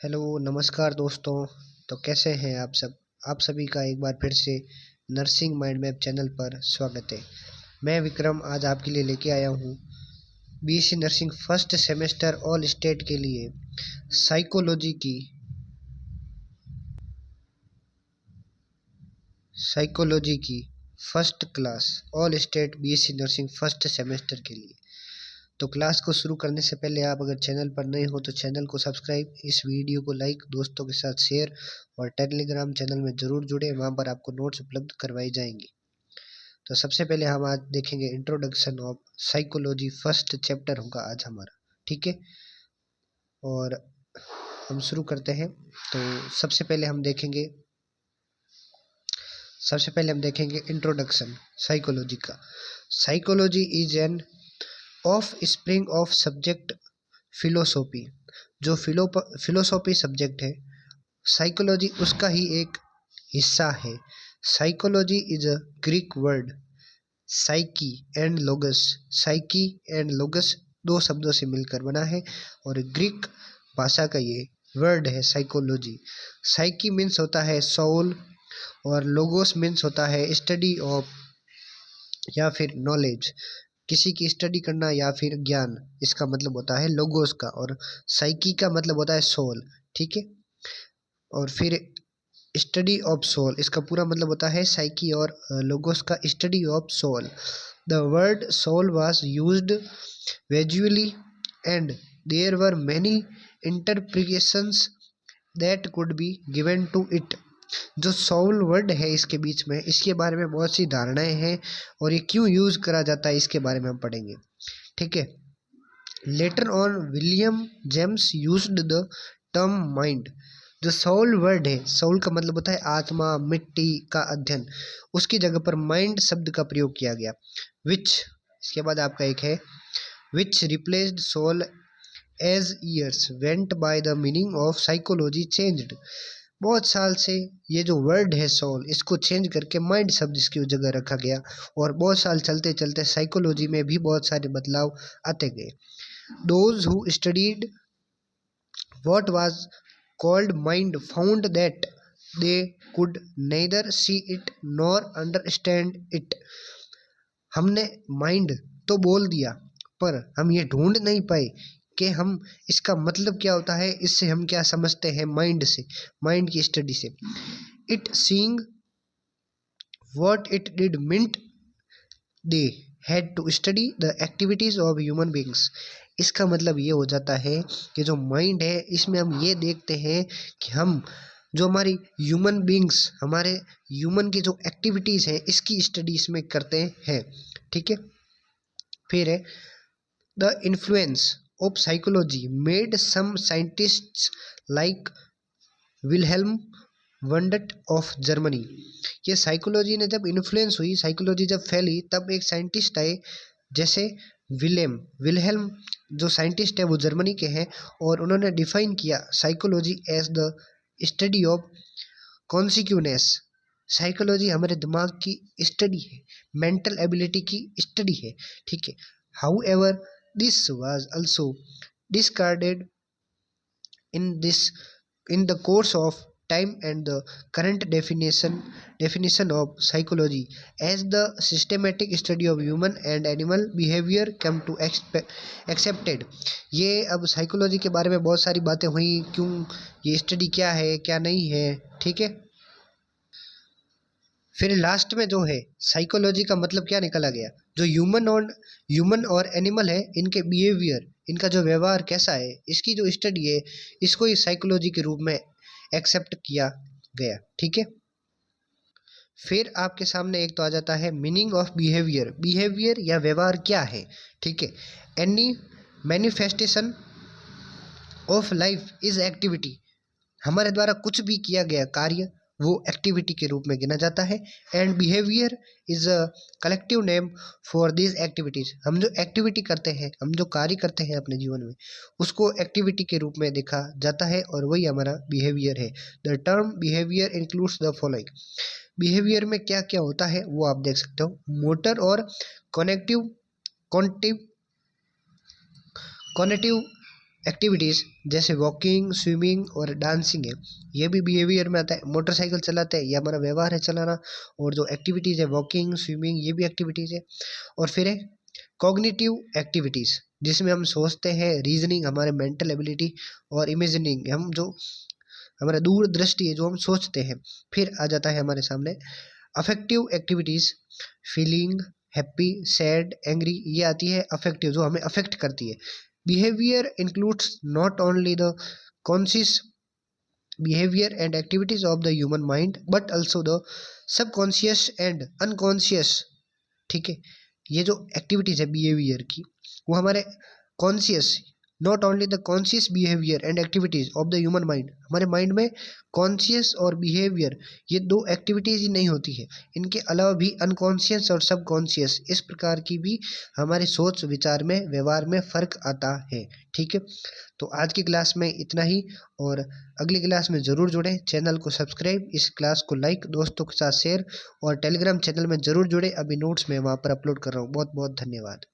Hello नमस्कार दोस्तों। तो कैसे हैं आप सब। आप सभी का एक बार फिर से नर्सिंग माइंड मैप चैनल पर स्वागत है। मैं विक्रम आज आपके लिए लेके आया हूँ BSc nursing first semester all state के लिए साइकोलॉजी की first class all state BSc nursing first semester के लिए। तो क्लास को शुरू करने से पहले आप अगर चैनल पर नए हो तो चैनल को सब्सक्राइब, इस वीडियो को लाइक, दोस्तों के साथ शेयर और टेलीग्राम चैनल में ज़रूर जुड़े, वहाँ पर आपको नोट्स उपलब्ध करवाई जाएंगी। तो सबसे पहले हम आज देखेंगे introduction of psychology, first chapter होगा आज हमारा, ठीक है। और हम शुरू करते हैं। तो सबसे पहले हम देखेंगे इंट्रोडक्शन साइकोलॉजी का। Psychology is an offspring of subject philosophy. जो फिलोसॉफी सब्जेक्ट है, साइकोलॉजी उसका ही एक हिस्सा है। Psychology is a Greek word psyche and logos. Psyche and logos दो शब्दों से मिलकर बना है और ग्रीक भाषा का ये वर्ड है साइकोलॉजी। साइकी मीन्स होता है सोल और लोगोस मीन्स होता है स्टडी ऑफ या फिर नॉलेज, किसी की स्टडी करना या फिर ज्ञान, इसका मतलब होता है लोगोस का। और साइकी का मतलब होता है सोल, ठीक है। और फिर स्टडी ऑफ सोल, इसका पूरा मतलब होता है साइकी और लोगोस का study of soul. The word soul was used vaguely and there were many interpretations that could be given to it. जो सोल वर्ड है इसके बीच में, इसके बारे में बहुत सी धारणाएं हैं और ये क्यों यूज करा जाता है इसके बारे में हम पढ़ेंगे, ठीक है। Later on William James used the term mind. जो सोल वर्ड है, सोल का मतलब होता है आत्मा, मिट्टी का अध्ययन, उसकी जगह पर माइंड शब्द का प्रयोग किया गया। विच, इसके बाद आपका एक है which replaced soul as years went by the meaning of psychology changed. बहुत साल से ये जो वर्ड है सोल, इसको चेंज करके माइंड शब्द इसकी जगह रखा गया और बहुत साल चलते चलते साइकोलॉजी में भी बहुत सारे बदलाव आते गए। Those who studied what was called mind found that they could neither see it nor understand it। हमने माइंड तो बोल दिया पर हम ये ढूंढ नहीं पाए कि हम इसका मतलब क्या होता है, इससे हम क्या समझते हैं माइंड से, माइंड की स्टडी से। It seeing what it did meant they had to study the activities of human beings. इसका मतलब ये हो जाता है कि जो माइंड है इसमें हम ये देखते हैं कि हम जो हमारी ह्यूमन बींग्स, हमारे ह्यूमन की जो एक्टिविटीज़ हैं इसकी स्टडी इसमें करते हैं, ठीक है। फिर है the influence of psychology made some scientists like Wilhelm Wundt of Germany. ये साइकोलॉजी ने जब इन्फ्लुएंस हुई, साइकोलॉजी जब फैली, तब एक साइंटिस्ट आए जैसे विलहेल्म जो साइंटिस्ट है वो जर्मनी के हैं और उन्होंने डिफाइन किया psychology as the study of consciousness. साइकोलॉजी हमारे दिमाग की स्टडी है, मेंटल एबिलिटी की स्टडी है, ठीक है। How ever this was also discarded in in the course of time and the current definition of psychology as the systematic study of human and animal behavior come to accepted। ये अब psychology के बारे में बहुत सारी बातें हुई, क्यों ये स्टडी क्या है क्या नहीं है, ठीक है। फिर लास्ट में जो है साइकोलॉजी का मतलब क्या निकला गया, जो ह्यूमन और एनिमल है इनके बिहेवियर, इनका जो व्यवहार कैसा है, इसकी जो स्टडी है, इसको ही साइकोलॉजी के रूप में एक्सेप्ट किया गया, ठीक है। फिर आपके सामने एक तो आ जाता है मीनिंग ऑफ बिहेवियर। बिहेवियर या व्यवहार क्या है, ठीक है। Any manifestation of life is activity. हमारे द्वारा कुछ भी किया गया कार्य वो एक्टिविटी के रूप में गिना जाता है। And behaviour is a collective name for this activities. हम जो एक्टिविटी करते हैं, हम जो कार्य करते हैं अपने जीवन में, उसको एक्टिविटी के रूप में देखा जाता है और वही हमारा बिहेवियर है। The term behaviour includes the following. Behaviour में क्या क्या होता है वो आप देख सकते हो। मोटर और कॉग्निटिव एक्टिविटीज़ जैसे वॉकिंग, स्विमिंग और डांसिंग है, ये भी बिहेवियर में आता है। मोटरसाइकिल चलाते हैं, ये हमारा व्यवहार है चलाना। और जो एक्टिविटीज़ है वॉकिंग, स्विमिंग, ये भी एक्टिविटीज़ है। और फिर है कॉग्निटिव एक्टिविटीज़, जिसमें हम सोचते हैं, रीजनिंग, हमारे मेंटल एबिलिटी और इमेजिनिंग, हम जो हमारा दूरदृष्टि है, जो हम सोचते हैं। फिर आ जाता है हमारे सामने affective activities, feeling happy, sad, angry, ये आती है अफेक्टिव, जो हमें अफेक्ट करती है। Behaviour includes not only the conscious behaviour and activities of the human mind but also the subconscious and unconscious. ठीक है, ये जो एक्टिविटीज है बिहेवियर की, वो हमारे conscious, not only the conscious behaviour and activities of the human mind, हमारे mind में कॉन्शियस और बिहेवियर, ये दो एक्टिविटीज ही नहीं होती है, इनके अलावा भी अनकॉन्शियस और सबकॉन्शियस, इस प्रकार की भी हमारे सोच विचार में, व्यवहार में फ़र्क आता है। ठीक है, तो आज की क्लास में इतना ही, और अगली क्लास में ज़रूर जुड़ें। चैनल को सब्सक्राइब, इस क्लास को लाइक, दोस्तों के साथ शेयर, और टेलीग्राम चैनल में ज़रूर जुड़ें। अभी नोट्स में वहाँ पर अपलोड कर रहा हूँ। बहुत बहुत धन्यवाद।